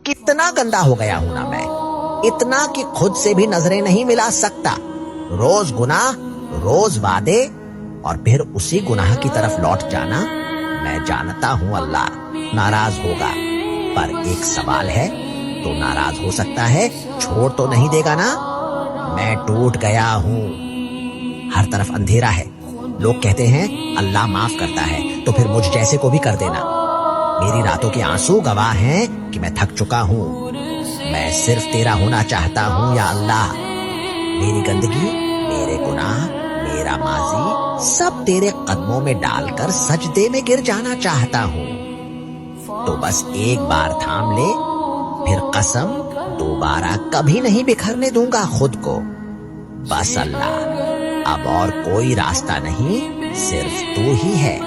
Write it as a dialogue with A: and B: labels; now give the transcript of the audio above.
A: कितना गंदा हो गया हूं ना मैं, इतना कि खुद से भी नजरें नहीं मिला सकता। रोज गुनाह, रोज वादे और फिर उसी गुनाह की तरफ लौट जाना। मैं जानता हूं अल्लाह नाराज होगा, पर एक सवाल है, तो नाराज हो सकता है, छोड़ तो नहीं देगा ना? मैं टूट गया हूं, हर तरफ अंधेरा है। लोग कहते हैं अल्लाह माफ करता है, तो फिर मुझ जैसे को भी कर देना। मेरी रातों के आंसू गवाह हैं कि मैं थक चुका हूं। मैं सिर्फ तेरा होना चाहता हूं या अल्लाह। मेरी गंदगी, मेरे गुनाह, मेरा माजी सब तेरे कदमों में डालकर सजदे में गिर जाना चाहता हूं। तो बस एक बार थाम ले, फिर कसम दोबारा कभी नहीं बिखरने दूंगा खुद को। बस अल्लाह, अब और कोई रास्ता नहीं, सिर्फ तू ही है।